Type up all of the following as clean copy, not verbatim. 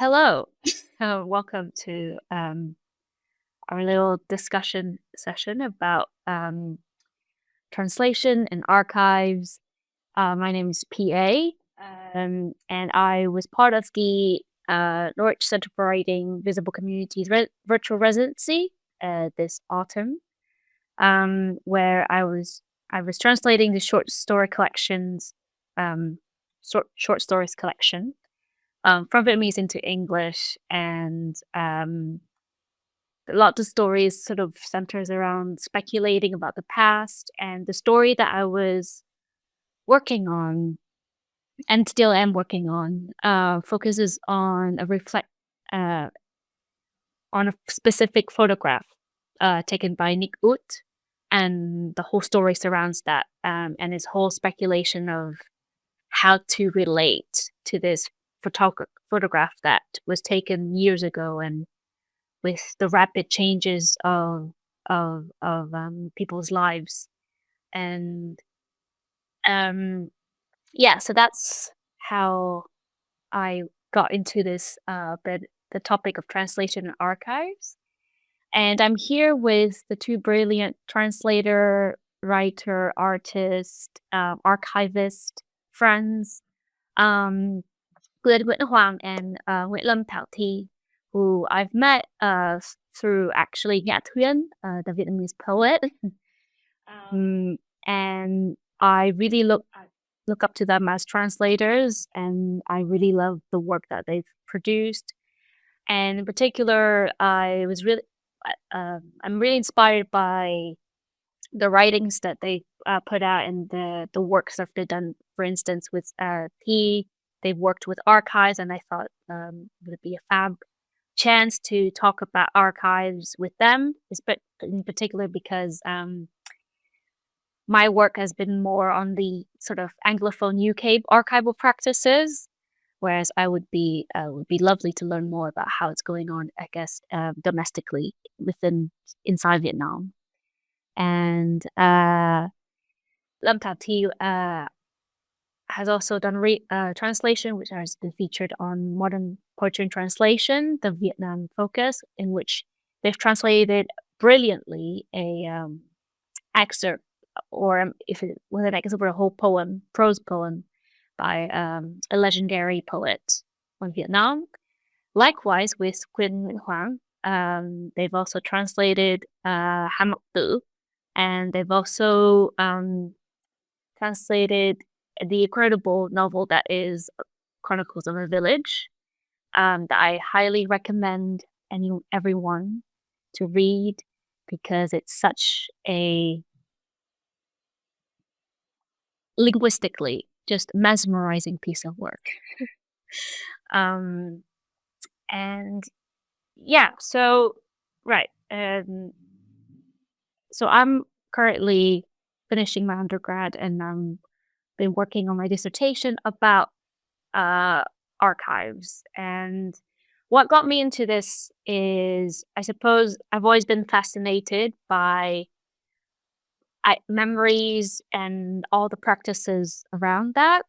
Hello. Welcome to our little discussion session about translation and archives. My name is PA, and I was part of the Norwich Center for Writing Visible Communities virtual residency this autumn, where I was translating the short story collections, short stories collection from Vietnamese into English, and a lot of stories sort of centers around speculating about the past. And the story that I was working on and still am working on focuses on uh, a specific photograph taken by Nick Ut, and the whole story surrounds that, and his whole speculation of how to relate to this photograph that was taken years ago, and with the rapid changes of people's lives. And um yeah, so that's how I got into this but the topic of translation and archives. And I'm here with the two brilliant translator, writer, artist, archivist friends, um, Quyên Nguyễn-Hoàng and Nguyễn Lâm Thảo Thi, who I've met through actually Nhã Thuyên, the Vietnamese poet. um, and I really look up to them as translators, and I really love the work that they've produced. And in particular, I'm really inspired by the writings that they put out, and the works that they've done. For instance, with T, they've worked with archives, and I thought it would be a fab chance to talk about archives with them, in particular because my work has been more on the sort of Anglophone UK archival practices, whereas would be lovely to learn more about how it's going on, I guess, domestically inside Vietnam. And Lâm Thảo Thi has also done translation, which has been featured on Modern Poetry and Translation, the Vietnam focus, in which they've translated brilliantly a excerpt, or if it was an excerpt or a whole poem, prose poem, by a legendary poet from Vietnam. Likewise, with Quyên Nguyễn-Hoàng, they've also translated Han Mộc Tử, and they've also translated the incredible novel that is Chronicles of a Village, that I highly recommend everyone to read, because it's such a linguistically just mesmerizing piece of work. And yeah, so right. So I'm currently finishing my undergrad, and I'm been working on my dissertation about archives. And what got me into this is, I suppose, I've always been fascinated by memories and all the practices around that.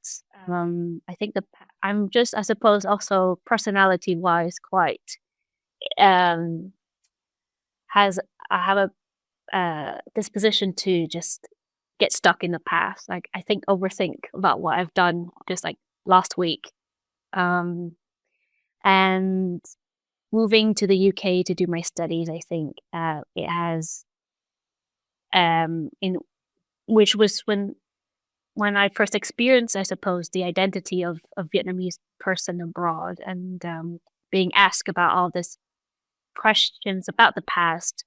I think I'm just, I suppose, also personality-wise, quite has I have a disposition to just get stuck in the past. Like, I overthink about what I've done just like last week. And moving to the UK to do my studies, I think it has in which was when I first experienced, I suppose, the identity of a Vietnamese person abroad, and being asked about all these questions about the past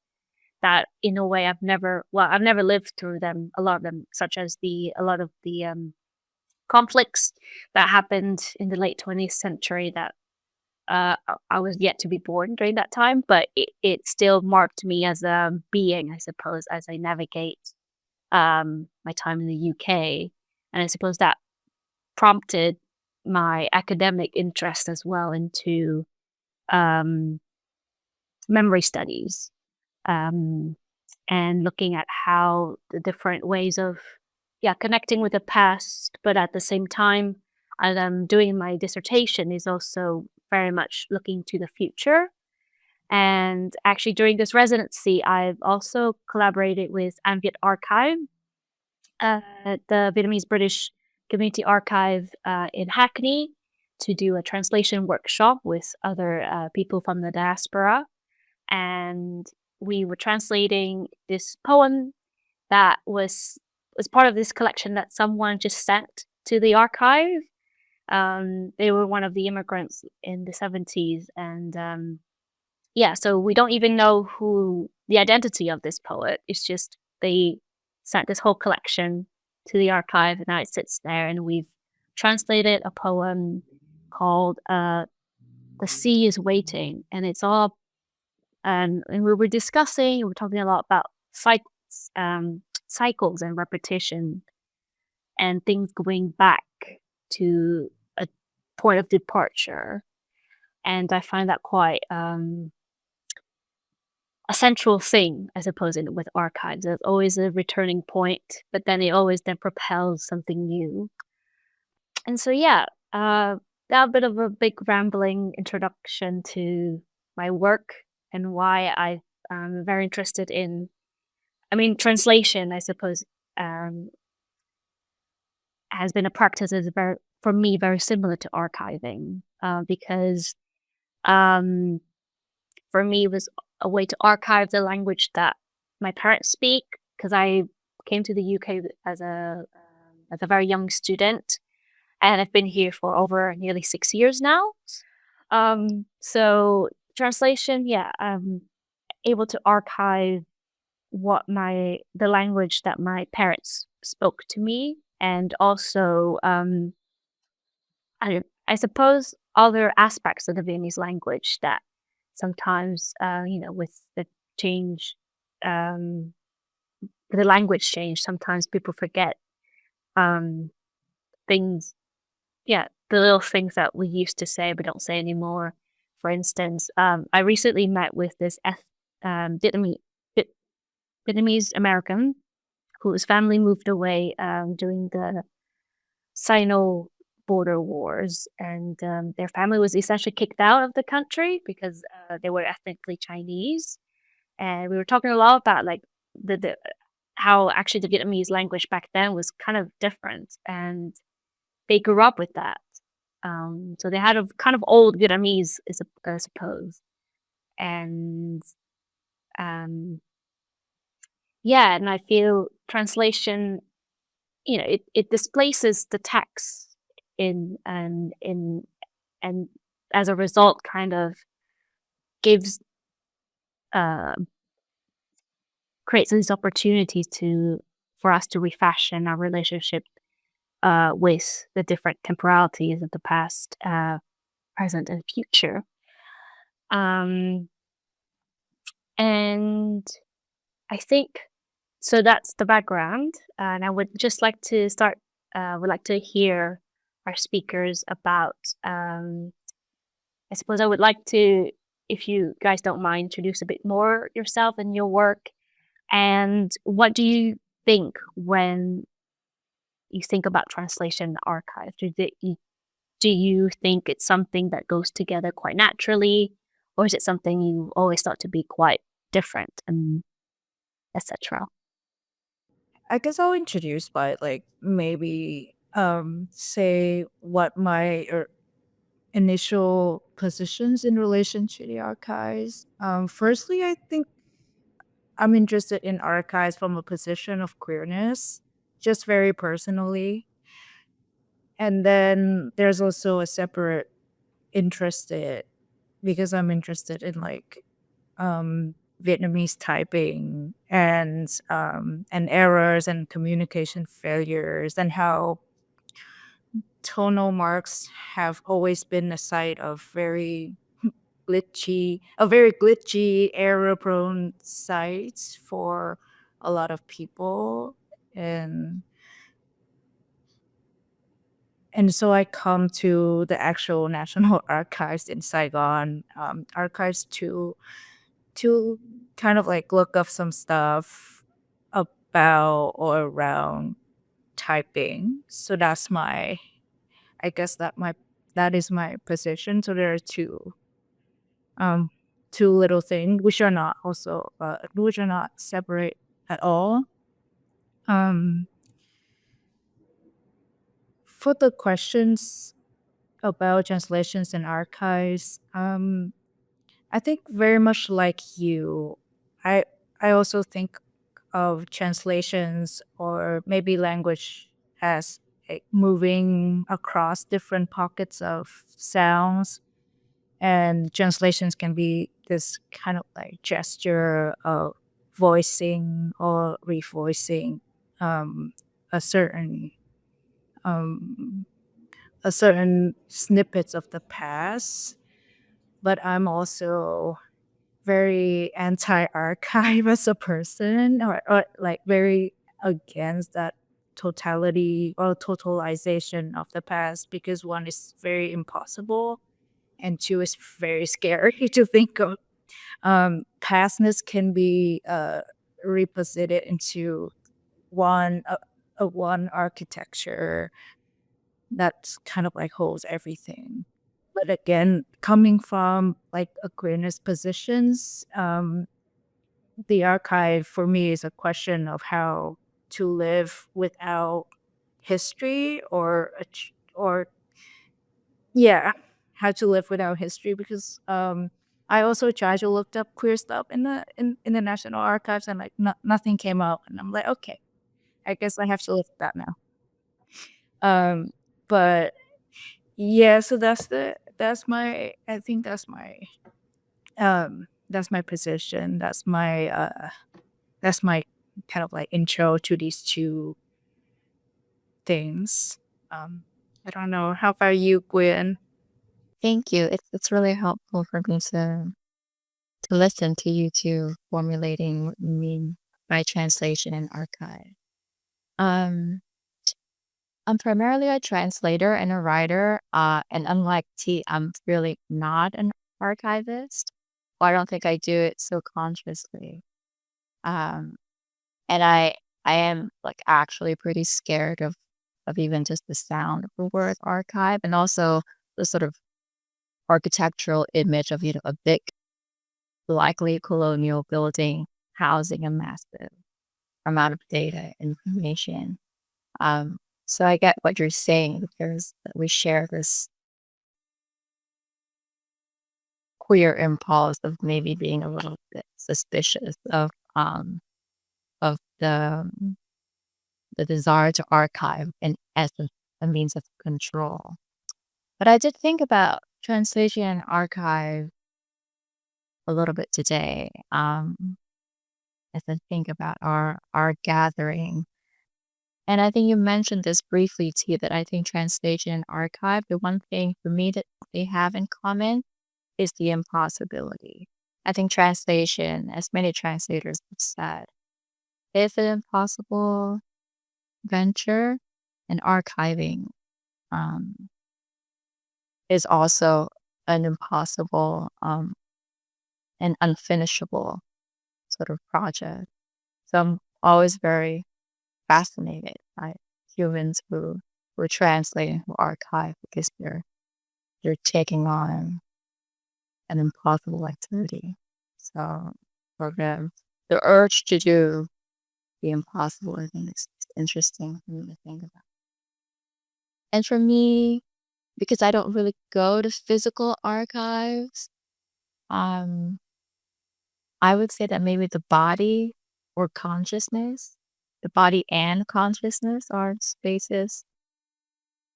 that, in a way, I've never lived through them, a lot of them, such as a lot of the conflicts that happened in the late 20th century that I was yet to be born during that time, but it still marked me as a being, I suppose, as I navigate my time in the UK. And I suppose that prompted my academic interest as well into memory studies, and looking at how the different ways of connecting with the past, but at the same time, as I'm doing my dissertation, is also very much looking to the future. And actually, during this residency, I've also collaborated with Viet Archive, the Vietnamese British Community Archive in Hackney, to do a translation workshop with other people from the diaspora. And we were translating this poem that was part of this collection that someone just sent to the archive. They were one of the immigrants in the 70s, and yeah, so we don't even know who the identity of this poet. It's just they sent this whole collection to the archive, and now it sits there, and we've translated a poem called "The Sea Is Waiting," and it's all and we were discussing, we were talking a lot about cycles and repetition and things going back to a point of departure. And I find that quite a central thing, I suppose, with archives. There's always a returning point, but then it always then propels something new. And so, yeah, that a bit of a big rambling introduction to my work and why I'm very interested in, I mean, translation, I suppose, has been a practice that's very, for me, very similar to archiving, because for me, it was a way to archive the language that my parents speak, because I came to the UK as a very young student, and I've been here for over nearly 6 years now. So translation, yeah, I'm able to archive the language that my parents spoke to me, and also, I suppose other aspects of the Vietnamese language that sometimes, with the change, um, the language change, sometimes people forget, um, things, yeah, the little things that we used to say but don't say anymore. For instance, I recently met with this Vietnamese Vietnamese American whose family moved away during the Sino border wars, and their family was essentially kicked out of the country because they were ethnically Chinese. And we were talking a lot about like the how actually the Vietnamese language back then was kind of different, and they grew up with that. So they had a kind of old Vietnamese, I suppose, and um, yeah, and I feel translation, it displaces the text and as a result kind of gives uh creates these opportunities for us to refashion our relationship with the different temporalities of the past, present, and future. Um, and I think so. That's the background, and I would just like to start. Would like to hear our speakers about. I suppose I would like to, if you guys don't mind, introduce a bit more yourself and your work. And what do you think when you think about translation and archive? Do you think it's something that goes together quite naturally, or is it something you always thought to be quite different, and etc.? I guess I'll introduce by like maybe say what my initial positions in relation to the archives. Firstly, I think I'm interested in archives from a position of queerness, just very personally. And then there's also a separate interested because I'm interested in like Vietnamese typing and errors and communication failures and how tonal marks have always been a site of very glitchy, error-prone sites for a lot of people, and and so I come to the actual National Archives in Saigon, archives to kind of like look up some stuff about or around typing. So that's my, I guess that is my position. So there are two little things which are not separate at all. For the questions about translations and archives, I think very much like you, I I also think of translations or maybe language as like moving across different pockets of sounds, and translations can be this kind of like gesture of voicing or revoicing um, a certain um, a certain snippets of the past. But I'm also very anti-archive as a person, or like very against that totality or totalization of the past, because one is very impossible and two is very scary to think of. Pastness can be reposited into one architecture that's kind of like holds everything. But again, coming from like a queerness positions, the archive for me is a question of how to live without history, or yeah, how to live without history, because I also tried to look up queer stuff in the National Archives, and like nothing came out, and I'm like, okay, I guess I have to live with that now. But yeah, so that's my I think that's my position. That's my kind of like intro to these two things. I don't know. How about you, Gwen? Thank you. It's really helpful for me to listen to you two formulating what you mean by translation and archive. Um, I'm primarily a translator and a writer, and unlike T, I'm really not an archivist. Well, I don't think I do it so consciously. Um, and I am like actually pretty scared of even just the sound of the word archive, and also the sort of architectural image of, a big, likely colonial building housing a massive amount of data information. So I get what you're saying, because we share this queer impulse of maybe being a little bit suspicious of the desire to archive in essence a means of control. But I did think about translation and archive a little bit today, as I think about our gathering. And I think you mentioned this briefly too, that I think translation and archive, the one thing for me that they have in common is the impossibility. I think translation, as many translators have said, is an impossible venture, and archiving um, is also an impossible and unfinishable sort of project. So I'm always very fascinated by humans who translate and who archive, because they're taking on an impossible activity. So for them, the urge to do the impossible, I think, is interesting for me to think about. And for me, because I don't really go to physical archives, um, I would say that maybe the body or consciousness, the body and consciousness are spaces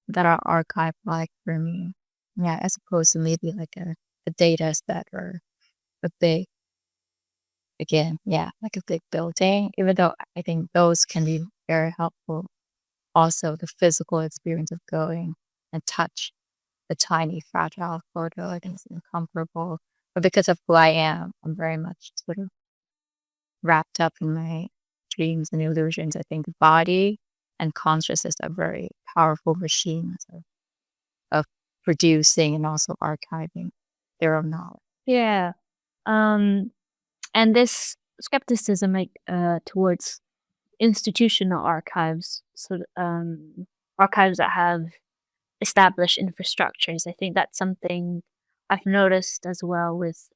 that are archive-like for me. Yeah, as opposed to maybe like a data set or a big, again, yeah, like a big building, even though I think those can be very helpful. Also, the physical experience of going and touch the tiny, fragile photo, I think is incomparable. But because of who I am, I'm very much sort of wrapped up in my dreams and illusions. I think the body and consciousness are very powerful machines of producing and also archiving their own knowledge. Yeah. And this skepticism, like, towards institutional archives, so archives that have established infrastructures. I think that's something I've noticed as well with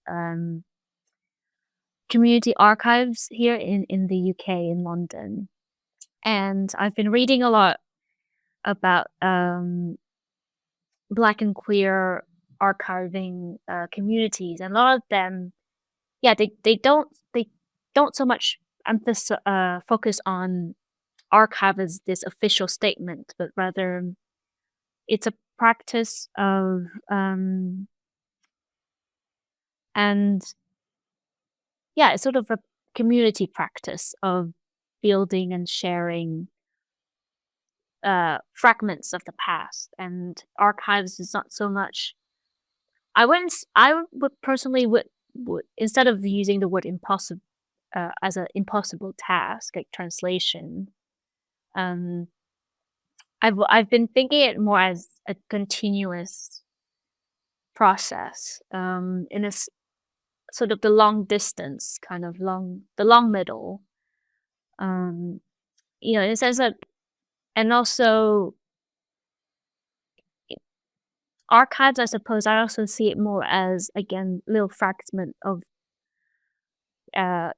community archives here in the UK, in London. And I've been reading a lot about Black and queer archiving communities, and a lot of them, yeah, they don't so much focus on archive as this official statement, but rather it's a practice of and yeah, it's sort of a community practice of building and sharing fragments of the past. And archives is not so much. I would personally would instead of using the word impossible as an impossible task like translation, um, I've been thinking it more as a continuous process, in a sort of the long distance kind of the long middle, in a sense that, and also archives, I suppose I also see it more as, again, little fragment of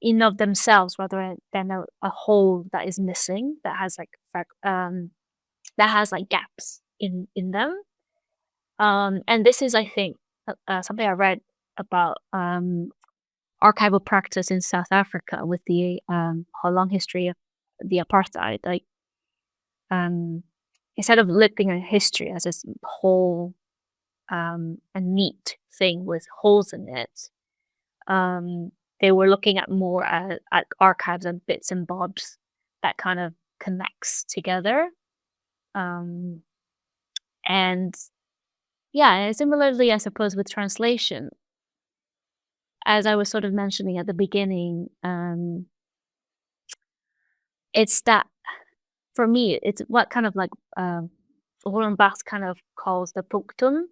in of themselves rather than a whole that is missing, that has like gaps in them. And this is, I think, something I read about archival practice in South Africa with the whole long history of the apartheid. Like, instead of looking at history as this whole a neat thing with holes in it, they were looking at more at archives and bits and bobs that kind of connects together. And yeah, similarly, I suppose with translation, as I was sort of mentioning at the beginning, it's that for me, it's what kind of like Roland Barthes kind of calls the punctum.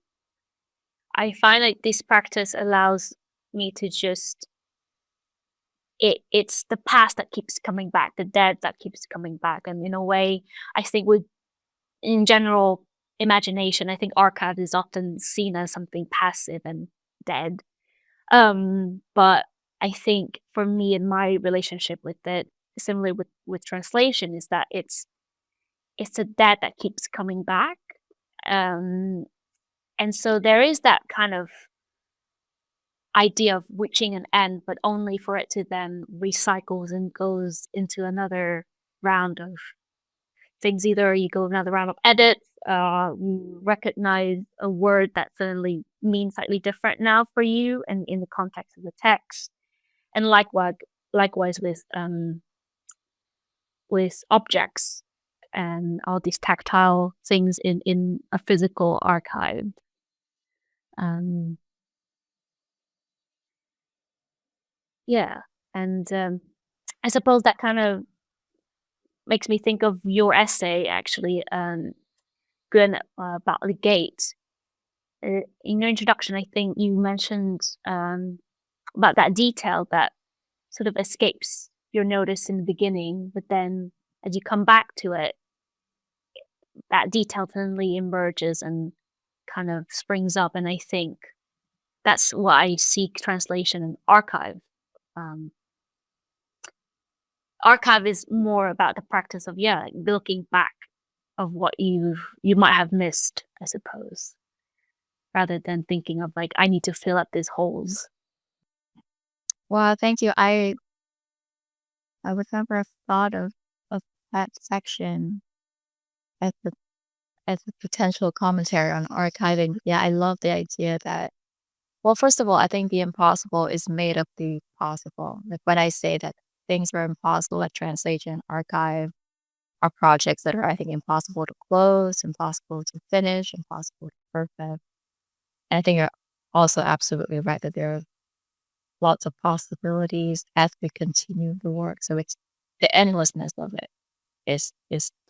I find like this practice allows me to just it's the past that keeps coming back, the dead that keeps coming back. And in a way, I think in general imagination, I think archive is often seen as something passive and dead. But I think for me in my relationship with it, similarly with translation, is that it's the dead that keeps coming back. And so there is that kind of idea of reaching an end, but only for it to then recycles and goes into another round of things. Either you go another round of edits, you recognize a word that suddenly means slightly different now for you and in the context of the text. And likewise with objects and all these tactile things in a physical archive. Yeah, and I suppose that kind of makes me think of your essay, actually, Quyên, about the gate. In your introduction, I think you mentioned about that detail that sort of escapes your notice in the beginning, but then as you come back to it, that detail suddenly emerges and kind of springs up. And I think that's what I see translation and archive. Archive is more about the practice of like looking back of what you might have missed, I suppose, rather than thinking of like I need to fill up these holes. Well, thank you. I would never have thought of that section as a potential commentary on archiving. Yeah, I love the idea that, well, first of all, I think the impossible is made of the possible. Like when I say that things are impossible at translation, archive are projects that are, I think, impossible to close, impossible to finish, impossible to perfect. And I think you're also absolutely right that there are lots of possibilities as we continue the work. So it's the endlessness of it is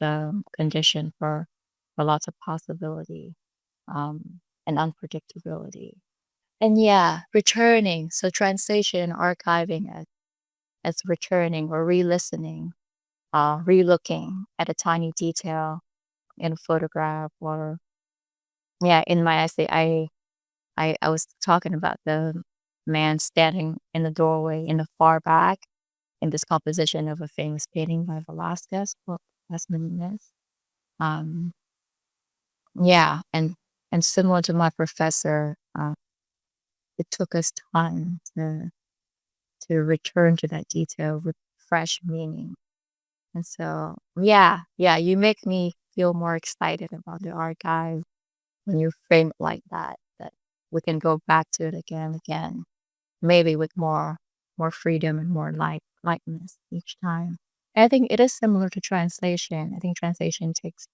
the condition for lots of possibility and unpredictability. And yeah, returning. So translation, archiving as returning or re-listening, re-looking at a tiny detail in a photograph or yeah, in my essay, I was talking about the man standing in the doorway in the far back in this composition of a famous painting by Velázquez. Well, that's the name is. Um, yeah, and similar to my professor, it took us time to return to that detail with fresh meaning. And so, yeah, you make me feel more excited about the archive when you frame it like that, that we can go back to it again and again, maybe with more freedom and more lightness each time. And I think it is similar to translation. I think translation takes,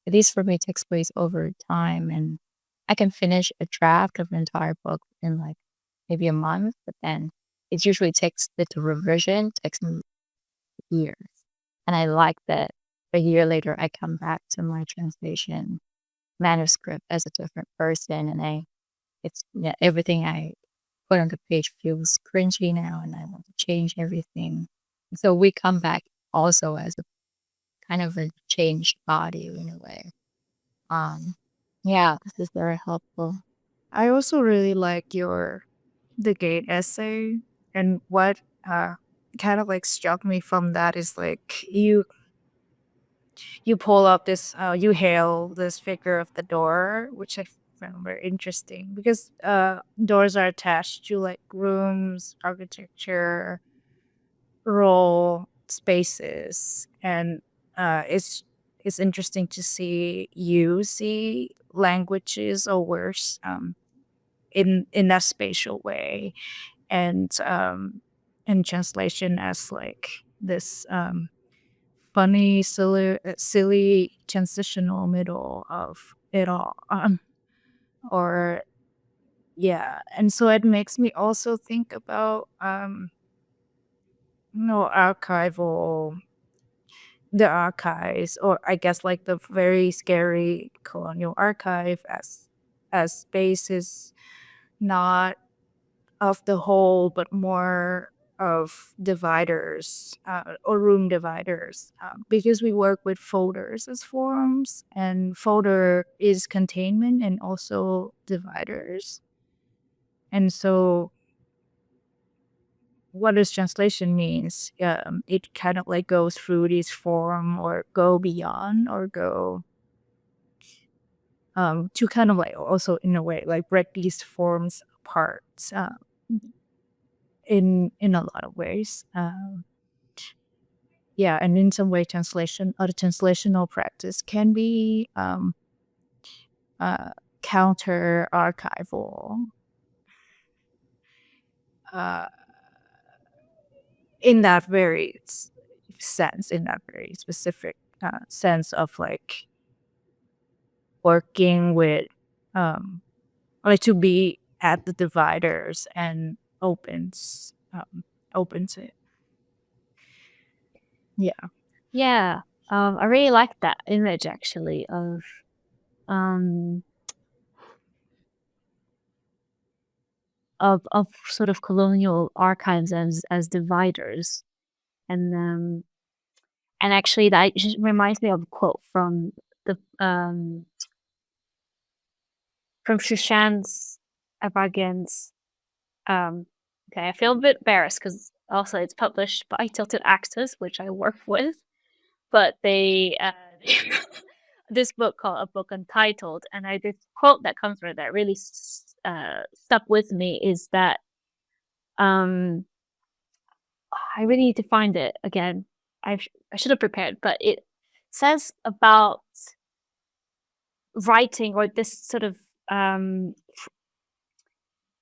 at least for me, takes place over time, and I can finish a draft of an entire book in like maybe a month, but then it usually takes the revision takes me years. And I like that a year later I come back to my translation manuscript as a different person, and everything I put on the page feels cringy now, and I want to change everything. So we come back also as a kind of a changed body in a way. Yeah, this is very helpful. I also really like the gate essay, and what kind of like struck me from that is like you pull up this you hail this figure of the door, which I found very interesting because doors are attached to like rooms, architecture, role, spaces, and it's interesting to see you see languages or words in that spatial way, and translation as like this funny, silly transitional middle of it all. Or yeah, and so it makes me also think about archival the archives, or I guess like the very scary colonial archive as spaces not of the whole, but more of dividers or room dividers, because we work with folders as forms, and folder is containment and also dividers. And so what does translation means? It kind of like goes through this form or go beyond or go to kind of like also in a way like break these forms apart in a lot of ways. Yeah, and in some way translation or the translational practice can be counter archival uh, in that very sense, in that very specific sense of like working with like to be at the dividers and opens it. Yeah. Yeah. I really like that image actually of um of sort of colonial archives as dividers. And actually that just reminds me of a quote from the from Shushan's Avagan's okay, I feel a bit embarrassed because also it's published by Tilted Axis, which I work with, but they this book called A Book Untitled, and this quote that comes from it that really stuck with me is that I really need to find it again. I should have prepared, but it says about writing, or this sort of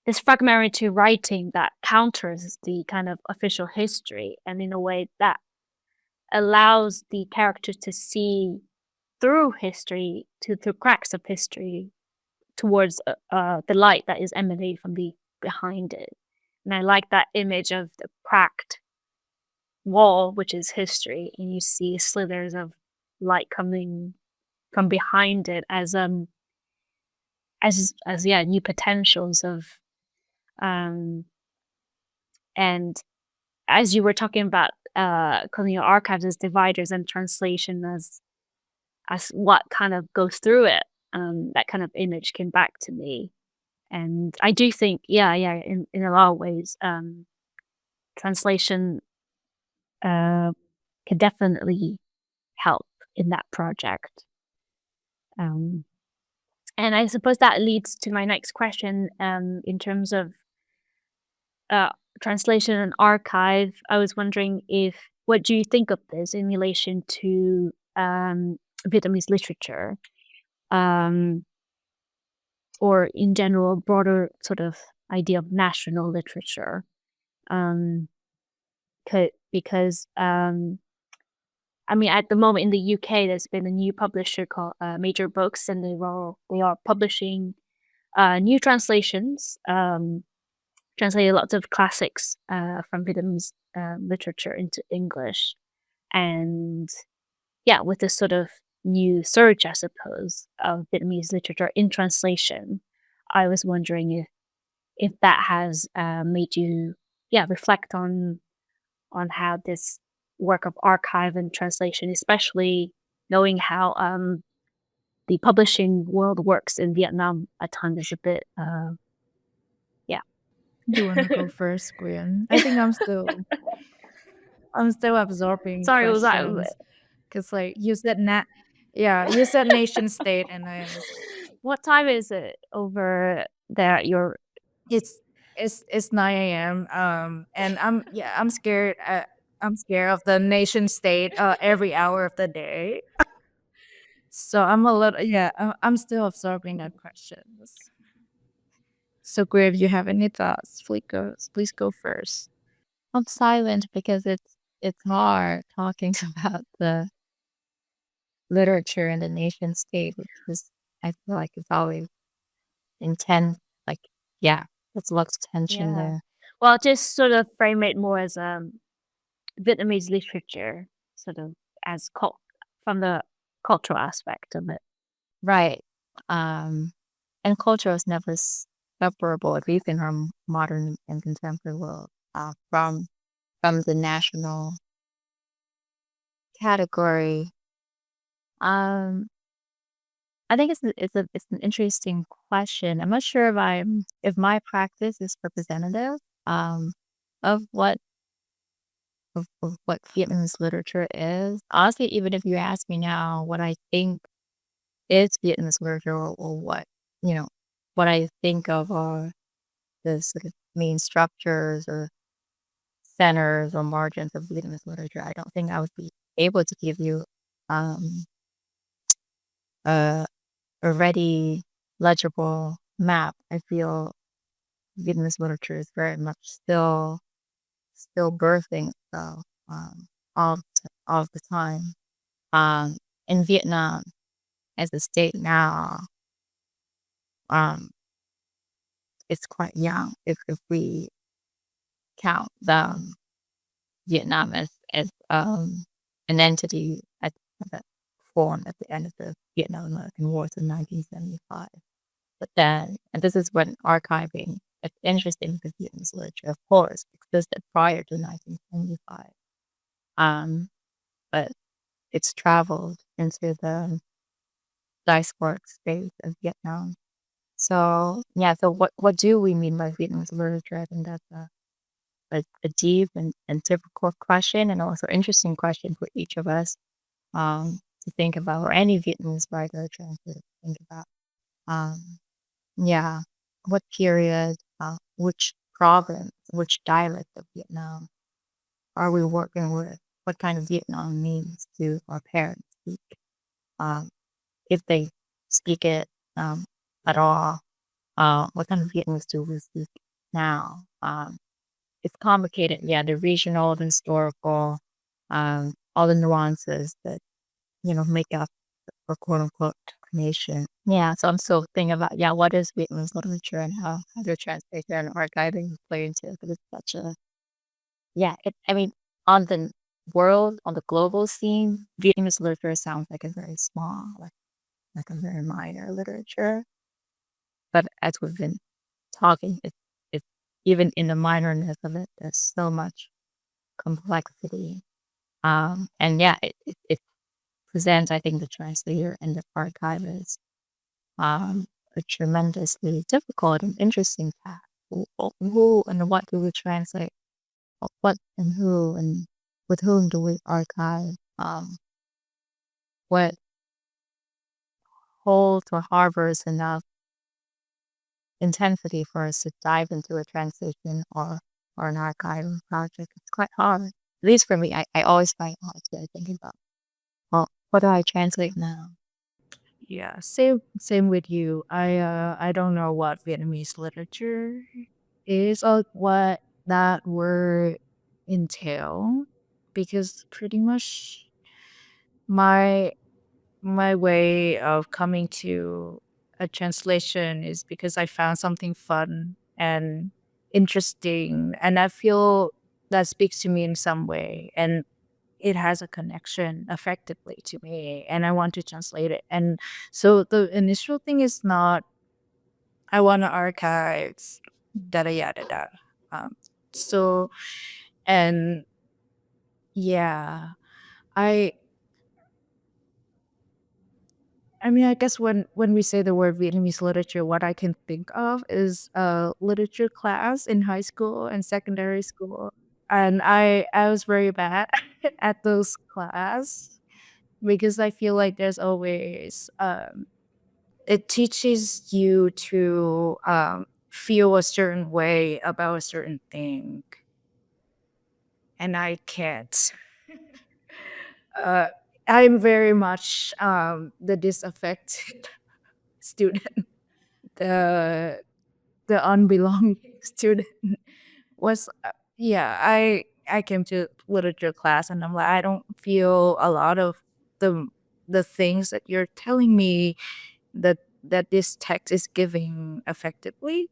this fragmentary writing that counters the kind of official history, and in a way that allows the characters to see through history, through cracks of history, towards the light that is emanating from behind it. And I like that image of the cracked wall, which is history, and you see slithers of light coming from behind it as new potentials of and as you were talking about colonial archives as dividers and translation as what kind of goes through it. that kind of image came back to me. And I do think, in a lot of ways, translation could definitely help in that project. And I suppose that leads to my next question. In terms of translation and archive, I was wondering what do you think of this in relation to Vietnamese literature, or in general, broader sort of idea of national literature? Because I mean, at the moment in the UK, there's been a new publisher called Major Books, and they are publishing new translations, translating lots of classics from Vietnamese literature into English. And yeah, with this sort of new surge, I suppose, of Vietnamese literature in translation, I was wondering if that has made you, reflect on how this work of archive and translation, especially knowing how the publishing world works in Vietnam at times, is a bit, yeah. Do you want to go first, Quyên? I think I'm still absorbing Sorry, was that? questions because like you said you said nation state, and I was like, What time is it over there at your? it's 9 a.m. And I'm scared. I'm scared of the nation state every hour of the day. So I'm a little I'm still absorbing that questions. So Quyên, if you have any thoughts, please go first. I'm silent because it's hard talking about the literature and the nation state, which is, I feel like it's always intense. Like, there's lots of tension Yeah. there. Well, just sort of frame it more as Vietnamese literature, sort of as from the cultural aspect of it. Right. And culture is never separable, at least in our modern and contemporary world, from the national category. I think it's an interesting question. I'm not sure if my practice is representative of what Vietnamese literature is. Honestly, even if you ask me now what I think is Vietnamese literature, or what I think of are the sort of main structures or centers or margins of Vietnamese literature, I don't think I would be able to give you a ready, legible map. I feel Vietnamese literature is very much still birthing itself all the time. In Vietnam, as a state now, it's quite young if we count Vietnam as an entity that formed at the end of the Vietnam-American Wars in 1975. But then, and this is when archiving, it's interesting because Vietnamese literature, of course, existed prior to 1975. But it's traveled into the diasporic space of Vietnam. So so what do we mean by Vietnamese literature? I think that's a deep and difficult question, and also interesting question for each of us to think about, or any Vietnamese writer trying to think about. What period, which province, which dialect of Vietnam are we working with? What kind of Vietnamese do our parents speak? If they speak it at all, what kind of Vietnamese do we speak now? It's complicated. The regional, the historical, all the nuances that make up a quote unquote nation. So I'm still thinking about what is Vietnamese literature and how their translation and archiving play into it. Because it's such a I mean, on the world, on the global scene, Vietnamese literature sounds like a very small, like a very minor literature. But as we've been talking, it's even in the minorness of it, there's so much complexity. And it presents, I think, the translator and the archivist a tremendously difficult and interesting task. Who and what do we translate? What and who and with whom do we archive? What holds or harbors enough intensity for us to dive into a transition or an archival project? It's quite hard. At least for me, I always find it hard to think about, well, what do I translate now? Yeah, same with you. I don't know what Vietnamese literature is or what that word entail, because pretty much my my way of coming to a translation is because I found something fun and interesting, and I feel that speaks to me in some way, and it has a connection effectively to me, and I want to translate it. And so the initial thing is not I want to archive yada yada yada. Um, so and yeah, I I mean, I guess when we say the word Vietnamese literature, what I can think of is a literature class in high school and secondary school, and I was very bad at those class because I feel like there's always it teaches you to feel a certain way about a certain thing, and I can't. uh, I'm very much the disaffected student, the unbelonging student was yeah, I came to literature class and I'm like, I don't feel a lot of the things that you're telling me that this text is giving effectively.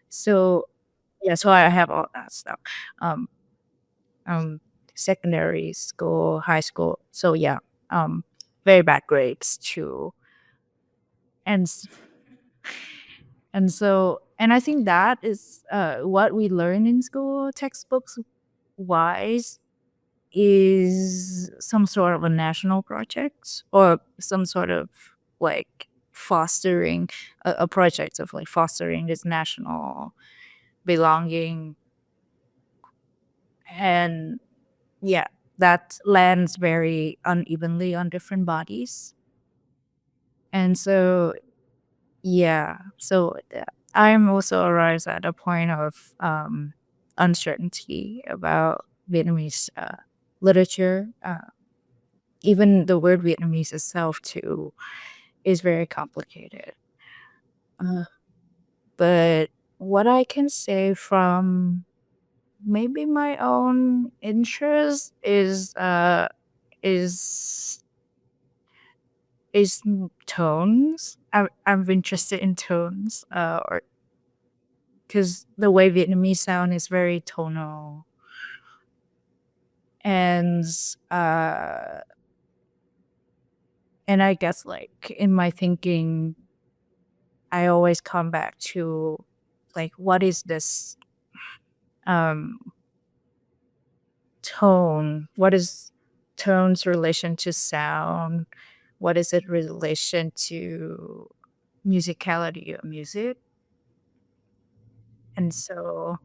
So yeah, so I have all that stuff. Um um Secondary school, high school. So yeah, very bad grades too. And And so, and I think that is what we learn in school, textbooks wise, is some sort of a national project or some sort of like fostering a project of like fostering this national belonging. And yeah, that lands very unevenly on different bodies. And so yeah. So I'm also arrives at a point of uncertainty about Vietnamese literature. Even the word Vietnamese itself too is very complicated. Uh, but what I can say from maybe my own interest is tones. I'm interested in tones, or because the way Vietnamese sound is very tonal. And uh and I guess like in my thinking, I always come back to like what is this um tone? What is tone's relation to sound? What is it relation to musicality of music? And so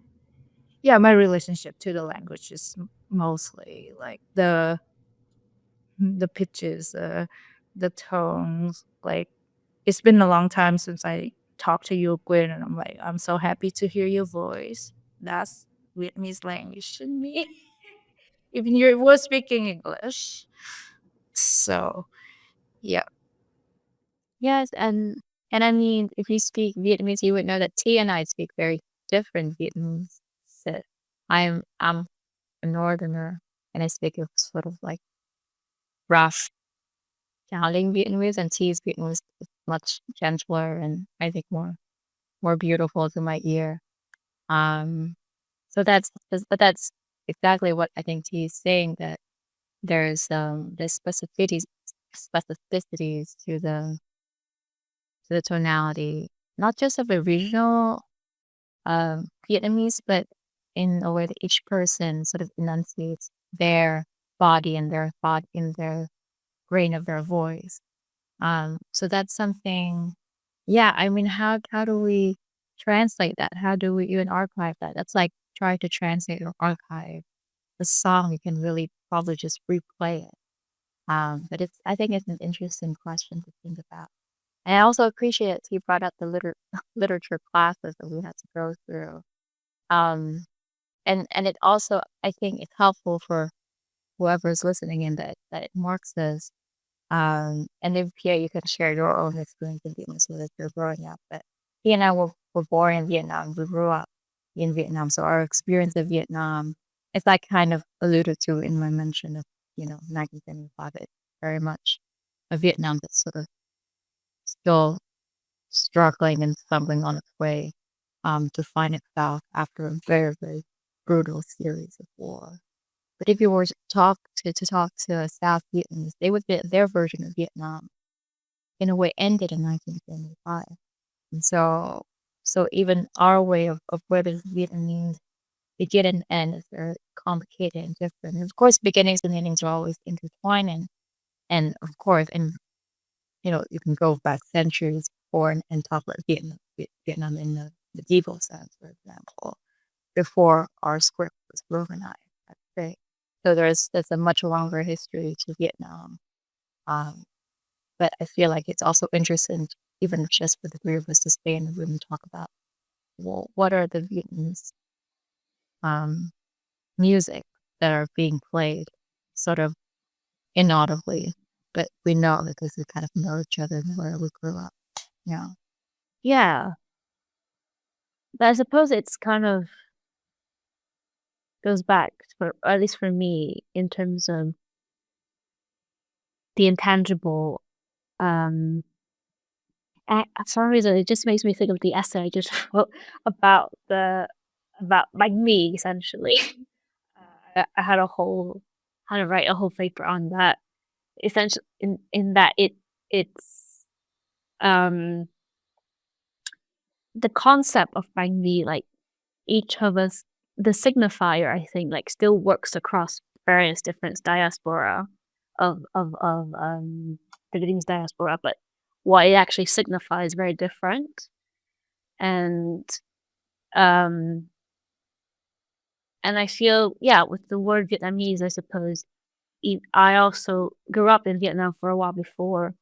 yeah, my relationship to the language is mostly like the pitches, the tones. Like it's been a long time since I talked to you, Quyên, and I'm like, I'm so happy to hear your voice. That's Vietnamese language to me. Even you were speaking English. So yeah. Yes, and I mean, if you speak Vietnamese, you would know that T and I speak very different Vietnamese. So I'm a northerner, and I speak a sort of like rough sounding Vietnamese, and T's Vietnamese is much gentler and I think more beautiful to my ear. Um, so that's exactly what I think T is saying, that there's specificities to the tonality, not just of the regional Vietnamese, but in a way that each person sort of enunciates their body and their grain of their voice. So that's something Yeah, I mean, how do we translate that? How do we even archive that? That's like trying to translate or archive the song. You can really probably just replay it. But I think it's an interesting question to think about. And I also appreciate you brought up the literature classes that we had to go through. Um, and it also, I think it's helpful for whoever's listening in that it marks this. And if Pierre, you can share your own experience in Vietnamese literature growing up. But he and I were born in Vietnam. We grew up in Vietnam. So our experience of Vietnam, as I kind of alluded to in my mention of, 1975, it's very much a Vietnam that's sort of still struggling and stumbling on its way to find itself after a very, very brutal series of war. But if you were to talk to South Vietnamese, they would get their version of Vietnam in a way ended in 1975. And so even our way of where does Vietnamese begin and end is very complicated and different. And of course, beginnings and endings are always intertwined, and of course, and you can go back centuries before and talk about Vietnam in the medieval sense, for example, before our script was Romanized. I'd say. So there's a much longer history to Vietnam. But I feel like it's also interesting, even just for the three of us to stay in the room and talk about, well, what are the Vietnamese music that are being played sort of inaudibly, but we know because we kind of know each other and where we grew up. Yeah. Yeah. But I suppose it's kind of goes back, for at least for me, in terms of the intangible. For some reason, it just makes me think of the essay I just wrote about like me, essentially. I had to write a whole paper on that. Essentially, in that it's the concept of Bang Mi, like each of us, the signifier, I think, like still works across various different diaspora of the Vietnamese diaspora, but what it actually signifies is very different. And and I feel, yeah, with the word Vietnamese, I suppose I also grew up in Vietnam for a while before,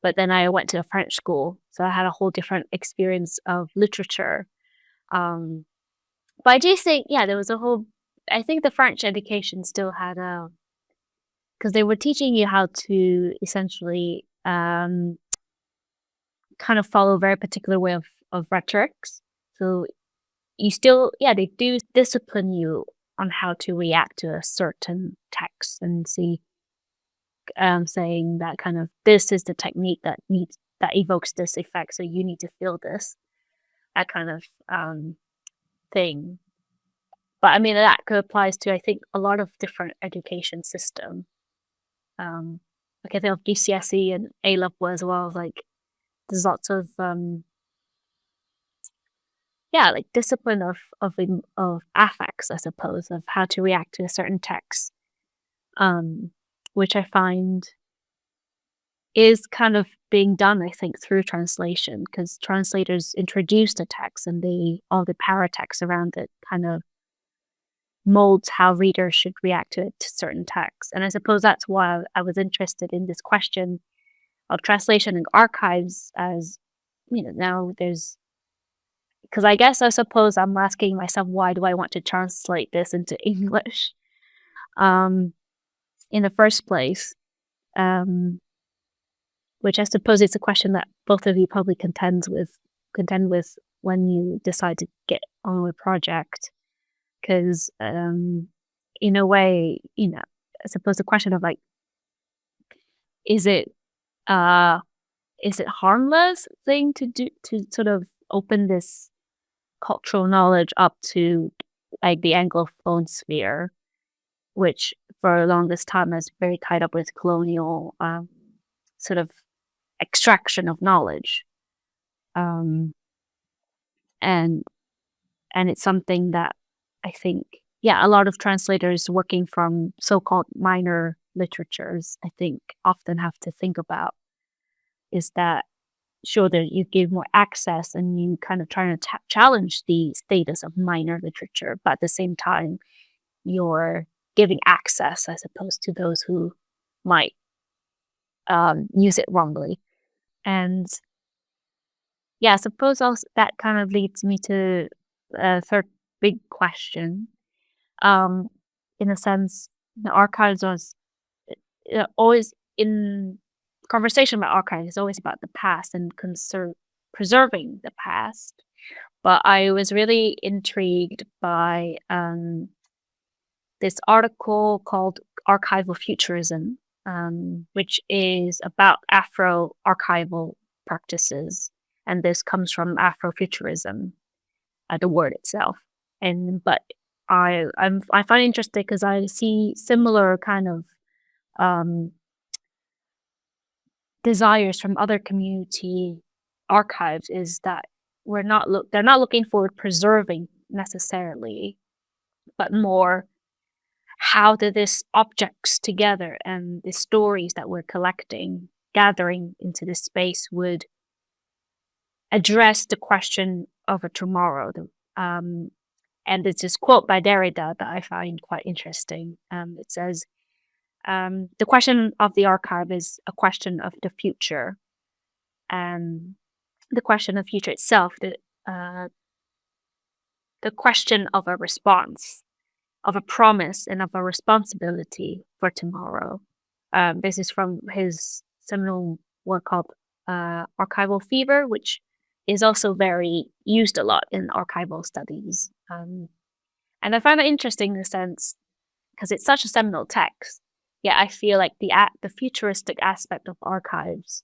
but then I went to a French school, so I had a whole different experience of literature. But I do think, yeah, there was a whole. I think the French education still had a, because they were teaching you how to essentially kind of follow a very particular way of rhetorics. So you still, yeah, they do discipline you on how to react to a certain text and see, saying that kind of this is the technique that evokes this effect, so you need to feel this, that kind of thing. But I mean that applies to, I think, a lot of different education system. Like I think of GCSE and A level as well. Like there's lots of like discipline of affects, I suppose, of how to react to a certain text, which I find is kind of being done, I think, through translation, because translators introduce the text and all the paratext around it kind of molds how readers should react to certain texts. And I suppose that's why I was interested in this question of translation and archives, as now there's, because I suppose I'm asking myself, why do I want to translate this into English in the first place? Which I suppose it's a question that both of you probably contend with when you decide to get on with a project. Because in a way, I suppose the question of like, is it harmless thing to do to sort of open this cultural knowledge up to like the Anglophone sphere, which for the longest time is very tied up with colonial sort of extraction of knowledge, and it's something that I think, yeah, a lot of translators working from so-called minor literatures, I think, often have to think about, is that sure that you give more access and you kind of trying to challenge the status of minor literature, but at the same time, you're giving access, I suppose, to those who might use it wrongly. And yeah, I suppose also that kind of leads me to a third big question. In a sense, the archives was always in conversation about archives is always about the past and preserving the past. But I was really intrigued by this article called Archival Futurism, which is about Afro archival practices, and this comes from Afrofuturism, the word itself. But I find it interesting because I see similar kind of desires from other community archives. Is that they're not looking for preserving necessarily, but more how do these objects together and the stories that we're collecting, gathering into this space would address the question of a tomorrow. And it's this quote by Derrida that I find quite interesting. It says, the question of the archive is a question of the future. And the question of future itself, the question of a response, of a promise, and of a responsibility for tomorrow. This is from his seminal work called Archival Fever, which is also very used a lot in archival studies. And I find that interesting in the sense, because it's such a seminal text, yet I feel like the futuristic aspect of archives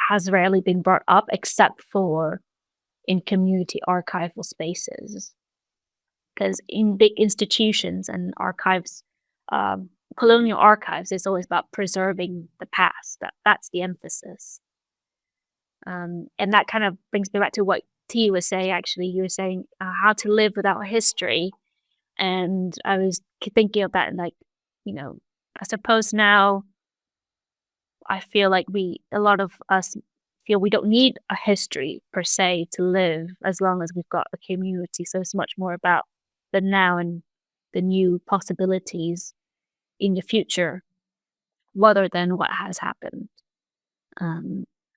has rarely been brought up except for in community archival spaces. Because in big institutions and archives, colonial archives, it's always about preserving the past. That's the emphasis. And that kind of brings me back to what T was saying, actually. You were saying how to live without history. And I was thinking of that, and like, I suppose now I feel like a lot of us feel we don't need a history per se to live as long as we've got a community. So it's much more about the now and the new possibilities in the future rather than what has happened,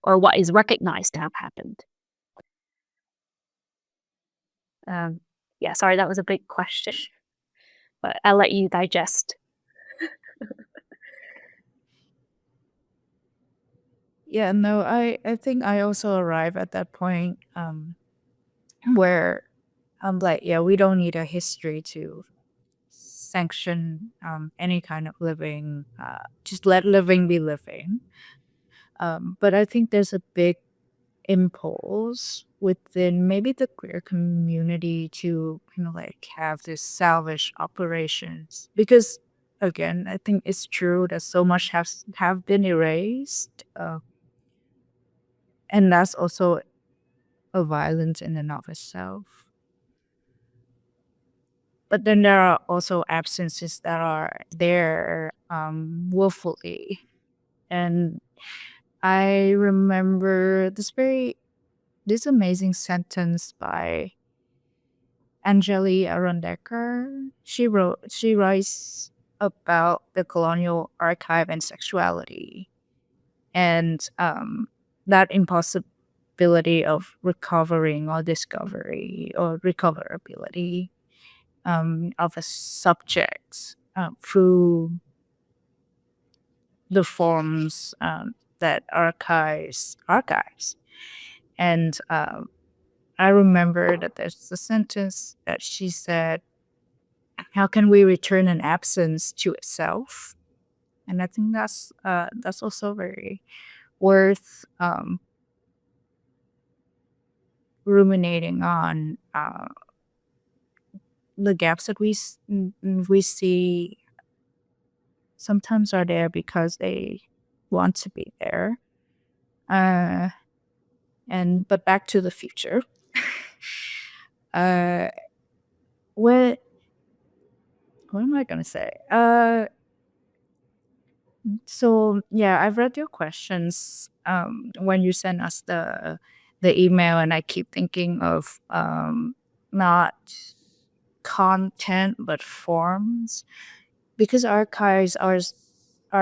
or what is recognized to have happened. Yeah, sorry, that was a big question, but I'll let you digest. Yeah, no, I think I also arrive at that point where I'm like, yeah, we don't need a history to sanction any kind of living. Just let living be living. But I think there's a big impulse within maybe the queer community to like have this salvage operations, because again, I think it's true that so much have been erased, and that's also a violence in and of itself. But then there are also absences that are there willfully. And I remember this amazing sentence by Angeli Arondecker. She writes about the colonial archive and sexuality, and that impossibility of recovering or discovery or recoverability of a subject through the forms that archives. And I remember that there's a sentence that she said, "How can we return an absence to itself?" And I think that's also very worth ruminating on. The gaps that we see sometimes are there because they want to be there. But back to the future. What am I gonna say? So yeah, I've read your questions. when you send us the email, and I keep thinking of not content but forms, because archives are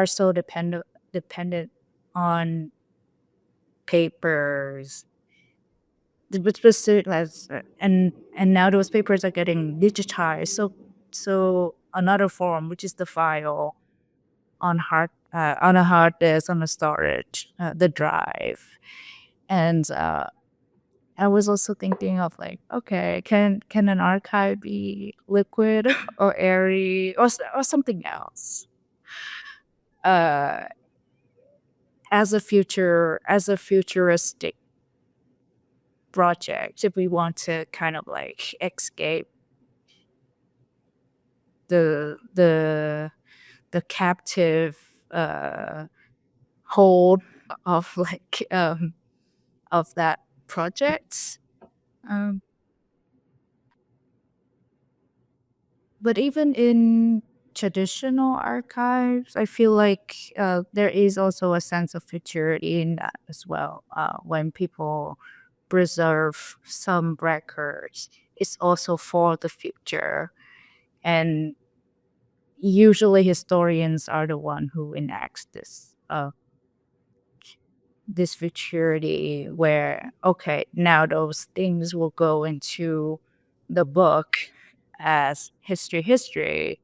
so dependent on papers, but specific and now those papers are getting digitized. So another form, which is the file on a hard disk, on a storage, the drive. And I was also thinking of like, okay, can an archive be liquid or airy or something else? As a futuristic project, if we want to kind of like escape the captive hold of like of that project. But even in traditional archives, I feel like there is also a sense of futurity in that as well. When people preserve some records, it's also for the future. And usually historians are the one who enacts this futurity, where, okay, now those things will go into the book as history.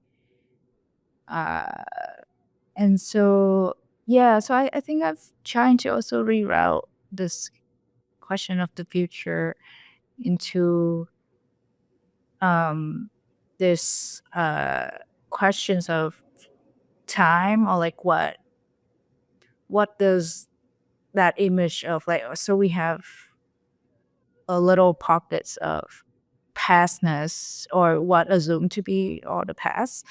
And so, yeah, so I think I've trying to also reroute this question of the future into this questions of time, or like what does that image of like, so we have a little pockets of pastness, or what assumed to be all the past,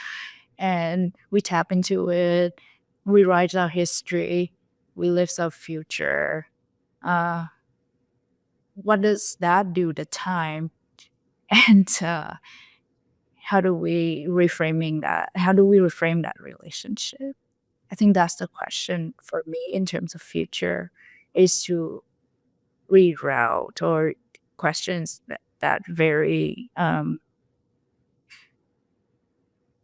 and we tap into it, we write our history, we live our future. What does that do to time? And how do we reframe that relationship? I think that's the question for me in terms of future, is to reroute or questions that very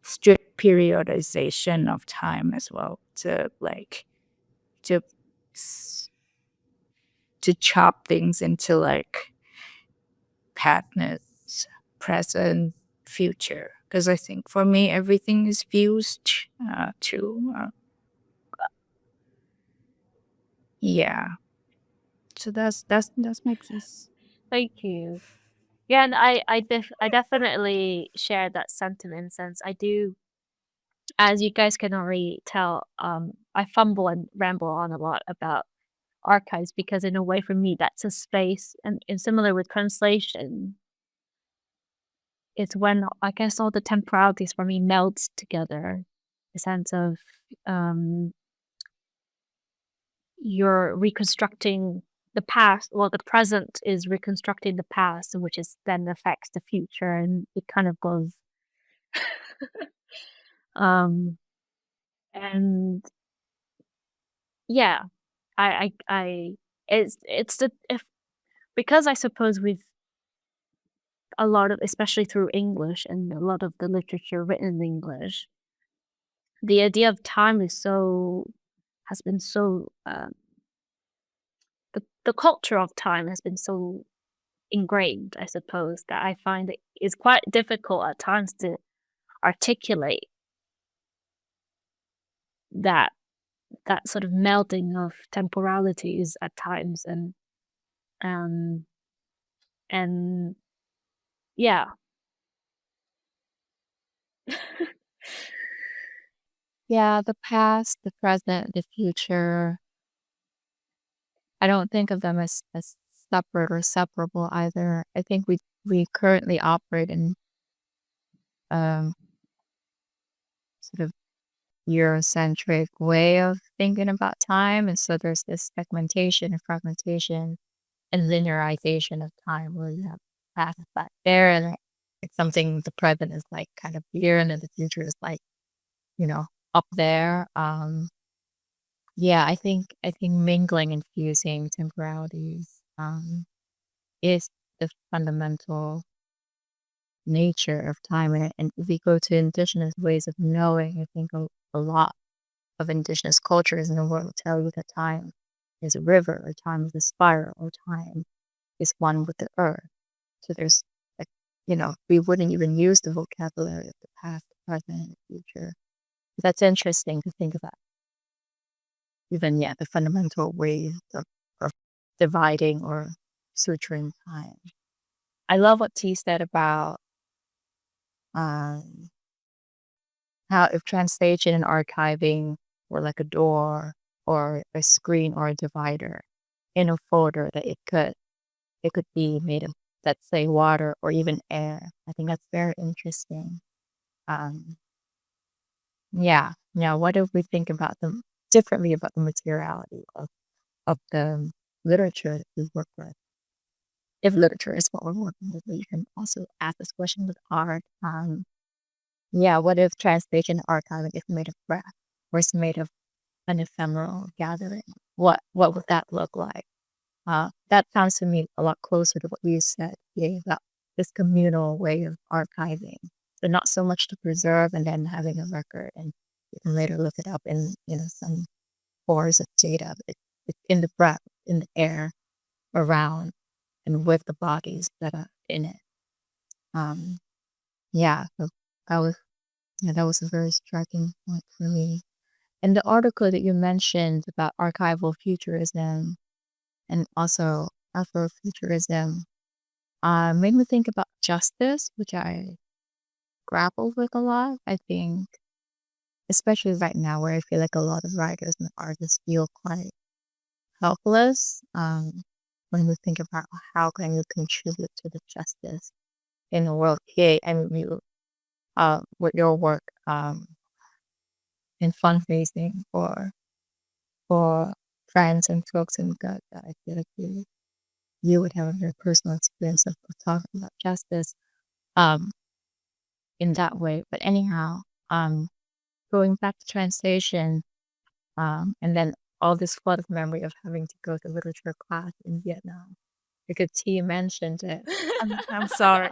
strict periodization of time as well, to like to chop things into like past, present, future, because I think for me everything is fused to yeah. So that's makes sense. Thank you. Yeah, and I definitely share that sentiment, since I do, as you guys can already tell, I fumble and ramble on a lot about archives, because in a way for me that's a space, and similar with translation, it's when I guess all the temporalities for me melts together. The sense of you're reconstructing the past, well, the present is reconstructing the past, which is then affects the future, and it kind of goes and yeah, I it's the if because I suppose with a lot of, especially through English and a lot of the literature written in English, the idea of time has been so the culture of time has been so ingrained, I suppose, that I find it is quite difficult at times to articulate that sort of melding of temporalities at times, um and yeah. Yeah, the past, the present, the future, I don't think of them as separate or separable either. I think we currently operate in sort of Eurocentric way of thinking about time, and so there's this segmentation and fragmentation and linearization of time, where you have past back there, and it's something, the present is like kind of here, and then the future is like, up there. Yeah, I think mingling and fusing temporalities is the fundamental nature of time. And if we go to indigenous ways of knowing, I think a lot of indigenous cultures in the world will tell you that time is a river, or time is a spiral, or time is one with the earth. So there's like, we wouldn't even use the vocabulary of the past, the present, and the future. That's interesting to think about. Even, yeah, the fundamental ways of dividing or suturing time. I love what T said about um, how if translation and archiving were like a door or a screen or a divider in a folder, that it could be made of, let's say, water or even air. I think that's very interesting. Um, yeah. Now, what if we think about them differently about the materiality of the literature that we work with? If literature is what we're working with, we can also ask this question with art. Yeah, what if translation and archiving is made of breath, or it's made of an ephemeral gathering? What would that look like? That sounds to me a lot closer to what you said, yeah, about this communal way of archiving. So not so much to preserve and then having a record, and you can later look it up in some cores of data. But it's in the breath, in the air, around, and with the bodies that are in it. Um, yeah, so that was a very striking point for me. And the article that you mentioned about archival futurism and also Afrofuturism made me think about justice, which I grapple with a lot. I think, especially right now, where I feel like a lot of writers and artists feel quite helpless. When we think about how can you contribute to the justice in the world. Yeah, I mean, with your work in fundraising for friends and folks in Uganda, I feel like you would have a very personal experience of talking about justice um, in that way. But anyhow, going back to translation, and then all this flood of memory of having to go to literature class in Vietnam, because T mentioned it. I'm sorry.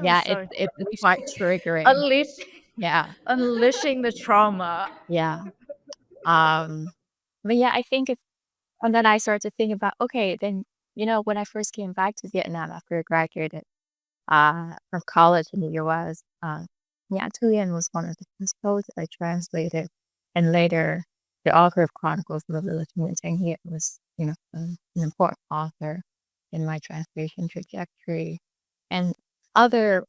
Yeah, sorry. it's quite triggering. Yeah, Unleashing the trauma. yeah. But yeah, I think and then I started to think about, okay, then, when I first came back to Vietnam after I graduated from college in the US, yeah, Thuyen was one of the first poets I translated. And later, the author of Chronicles of the Village of Nguyễn was, an important author in my translation trajectory. And other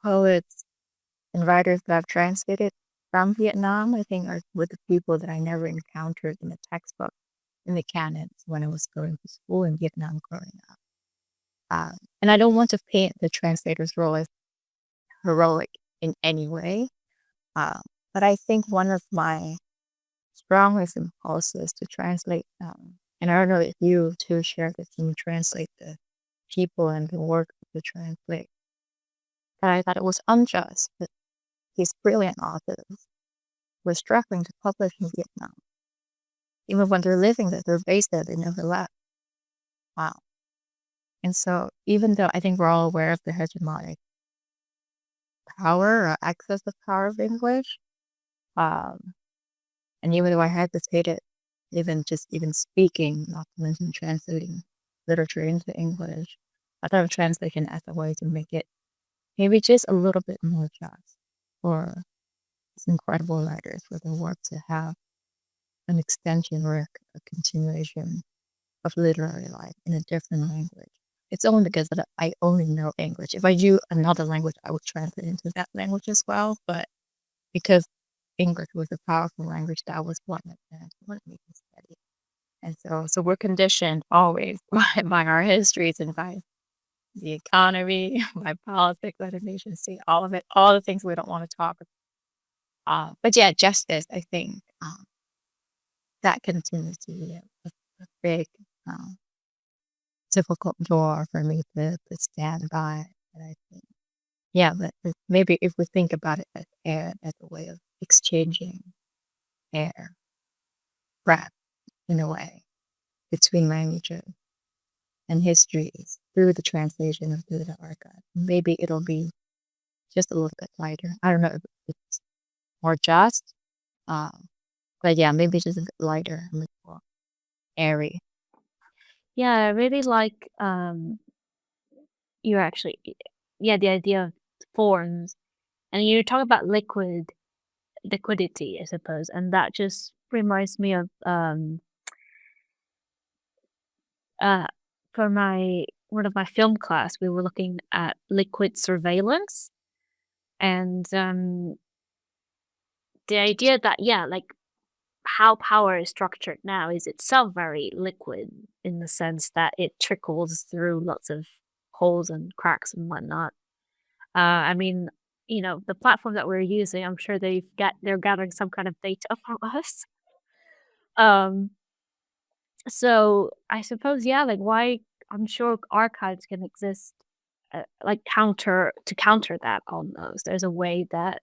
poets and writers that I've translated from Vietnam, I think, are with the people that I never encountered in the textbook, in the canons, when I was going to school in Vietnam growing up. And I don't want to paint the translator's role as heroic in any way, but I think one of my strongest impulses to translate, and I don't know if you too share this when you translate the people and the work to translate, that I thought it was unjust that these brilliant authors were struggling to publish in Vietnam. Even when they're living there, they're based there, they never left. Wow. And so even though I think we're all aware of the hegemonic power or access of power of English, um, and even though I hesitated even speaking, not to mention translating literature into English, I thought of translation as a way to make it maybe just a little bit more just for these incredible writers, for their work to have an extension or a continuation of literary life in a different language. It's only because that I only know English. If I knew another language, I would translate into that language as well. But because English was a powerful language, that was what my parents wanted me to study. And so we're conditioned always by our histories and by the economy, by politics, by the nation state, all of it, all the things we don't want to talk about. But yeah, justice, I think that continues to be a big, difficult door for me to stand by. And I think, yeah, but maybe if we think about it as air, as a way of exchanging air, breath, in a way, between languages and histories through the translation and through the archive. Maybe it'll be just a little bit lighter. I don't know if it's more just, but yeah, maybe just a bit lighter, a little more airy. Yeah, I really like you actually yeah, the idea of forms. And you talk about liquidity, I suppose, and that just reminds me of uh for my one of my film class, we were looking at liquid surveillance and the idea that yeah, like how power is structured now is itself very liquid in the sense that it trickles through lots of holes and cracks and whatnot. I mean, the platform that we're using, I'm sure they're gathering some kind of data from us. Um, so I suppose, yeah, like why I'm sure archives can exist, like counter that almost. There's a way that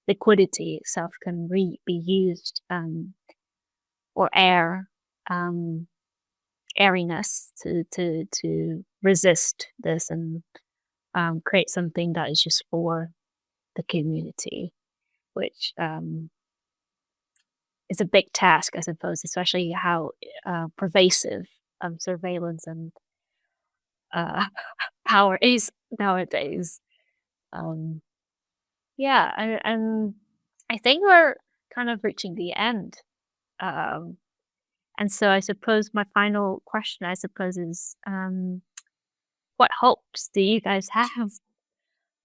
liquidity itself can be used, or um, airiness to resist this and create something that is just for the community, which is a big task, I suppose, especially how pervasive surveillance and uh, power is nowadays. Um, yeah, and I think we're kind of reaching the end. Um, and so I suppose my final question, I suppose, is what hopes do you guys have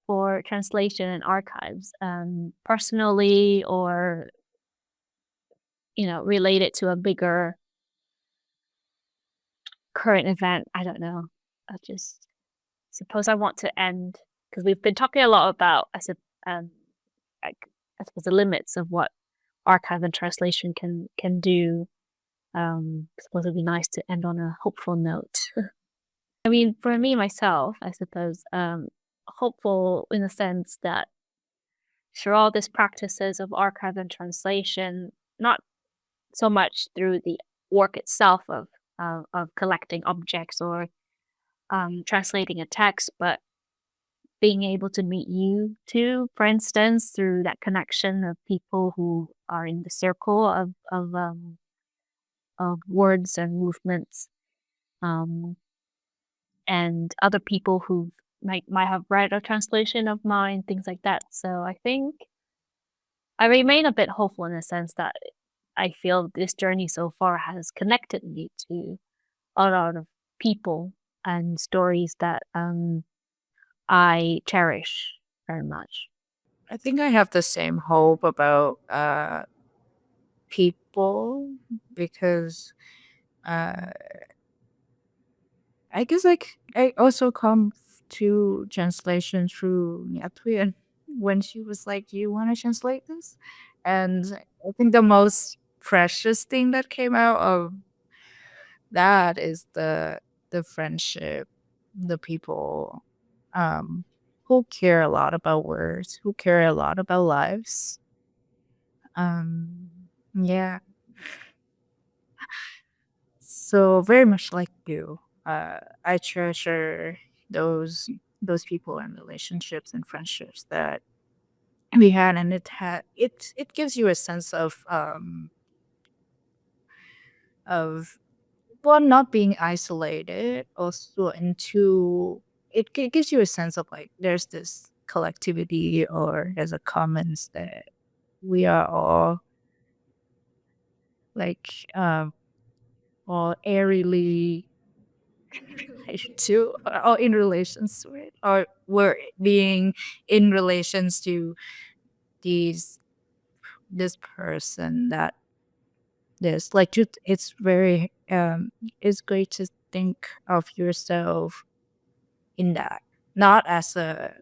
for translation and archives, personally or related to a bigger current event? I don't know. I just suppose I want to end because we've been talking a lot about like, I suppose the limits of what archive and translation can do. I suppose it'd be nice to end on a hopeful note. I mean, for me myself, I suppose hopeful in the sense that through all these practices of archive and translation, not so much through the work itself of collecting objects or translating a text, but being able to meet you too, for instance, through that connection of people who are in the circle of words and movements, um, and other people who might have read a translation of mine, things like that. So I think I remain a bit hopeful in the sense that I feel this journey so far has connected me to a lot of people and stories that I cherish very much. I think I have the same hope about people because uh, I guess like I also come to translation through Nyatui and when she was like, "You want to translate this?" And I think the most precious thing that came out of that is the friendship, the people um, who care a lot about words, who care a lot about lives. Um, yeah, so very much like you, I treasure those those people and relationships and friendships that we had, and it gives you a sense of one not being isolated, also, and two, it gives you a sense of like there's this collectivity or there's a commons that we are all like all airily related to or in relations to it or we're being in relations to these this person that this like just it's very it's great to think of yourself in that not as a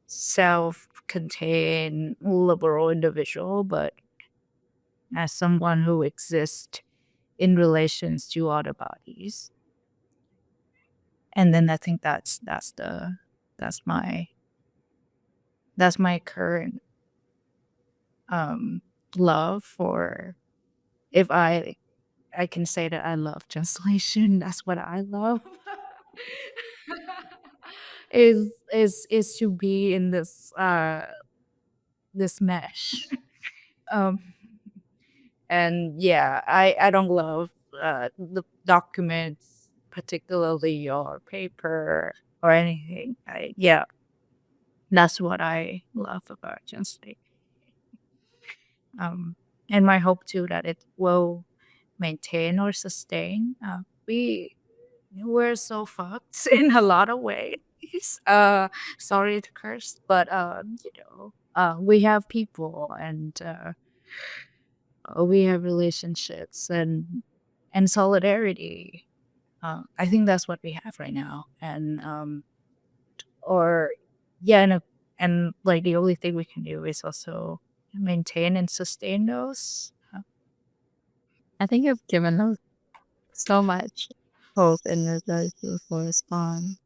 self-contained liberal individual but as someone who exists in relations to other bodies. And then I think that's my that's my current love for if I I can say that I love translation. That's what I love. Is to be in this mesh. Um, and yeah, I don't love the documents, particularly or paper or anything. Yeah, that's what I love about translation. And my hope too that it will maintain or sustain. We're so fucked in a lot of ways. Sorry to curse, but we have people and we have relationships and solidarity. I think that's what we have right now, and or yeah, and like the only thing we can do is also maintain and sustain those. I think you've given us so much hope in regards to respond.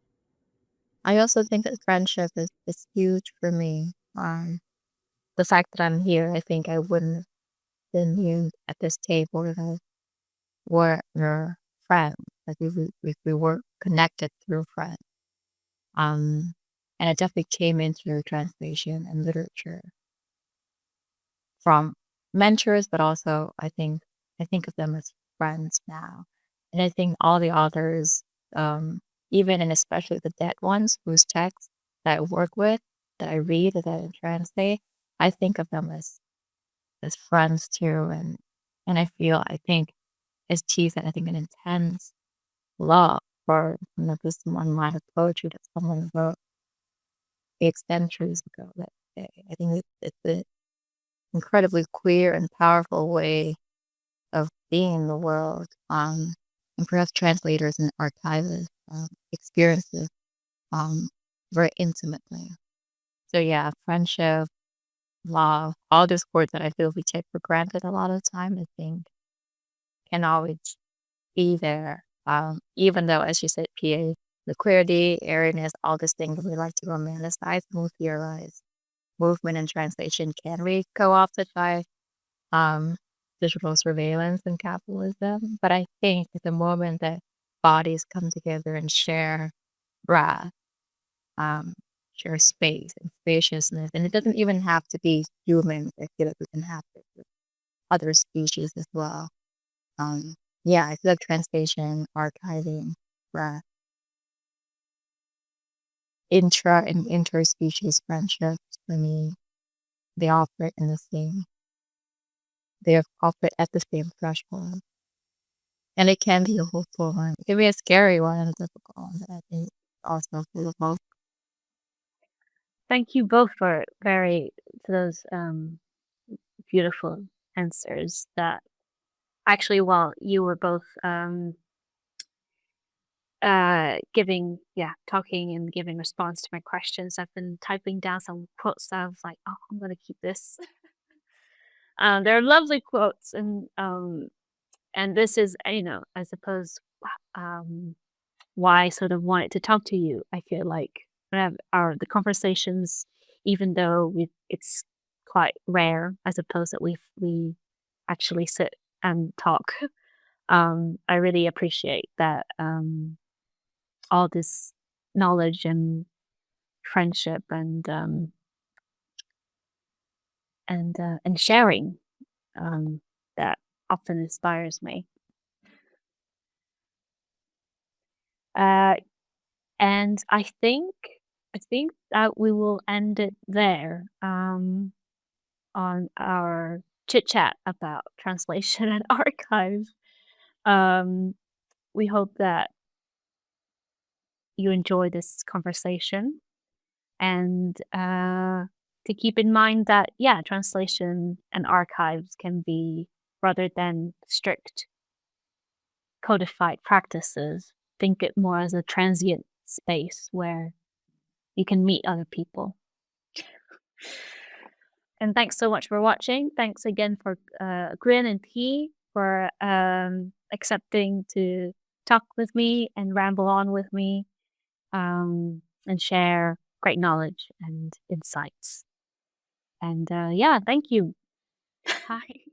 I also think that friendship is huge for me. The fact that I'm here, I think I wouldn't have been here at this table if I were friends. Like if we were connected through friends. And it definitely came in through translation and literature from mentors, but also I think of them as friends now. And I think all the authors, even and especially the dead ones whose texts that I work with, that I read, that I translate, I think of them as friends too. And I think as T said, I think an intense love for this one line of poetry that someone wrote 8 centuries ago. That I think it's an incredibly queer and powerful way of being in the world. And perhaps translators and archivists experience this very intimately. So yeah, friendship, love, all those words that I feel we take for granted a lot of the time, I think can always be there. Even though, as you said, PA, the queerty, airiness, all these things that we like to romanticize, move theorize. Movement and translation can be co-opted by digital surveillance and capitalism. But I think at the moment that bodies come together and share breath, share space and spaciousness, and it doesn't even have to be humans. I feel like we can have it with other species as well. Yeah, I feel like translation, archiving, breath, intra and interspecies friendships for me, they operate in the same. They operate at the same threshold. And it can be a hopeful one. It can be a scary one and a difficult one, but I think also full of hope. Thank you both for those beautiful answers that actually while you were both talking and giving response to my questions, I've been typing down some quotes that I was like, oh, I'm gonna keep this. They're lovely quotes and this is, I suppose why I sort of wanted to talk to you. I feel like the conversations, even though it's quite rare, I suppose that we actually sit and talk. I really appreciate that all this knowledge and friendship and sharing that often inspires me. And I think that we will end it there on our chit chat about translation and archive. We hope that you enjoy this conversation and to keep in mind that, translation and archives can be, rather than strict codified practices, think it more as a transient space where you can meet other people. And thanks so much for watching. Thanks again for Quyên and Thi for accepting to talk with me and ramble on with me and share great knowledge and insights. And thank you. Bye.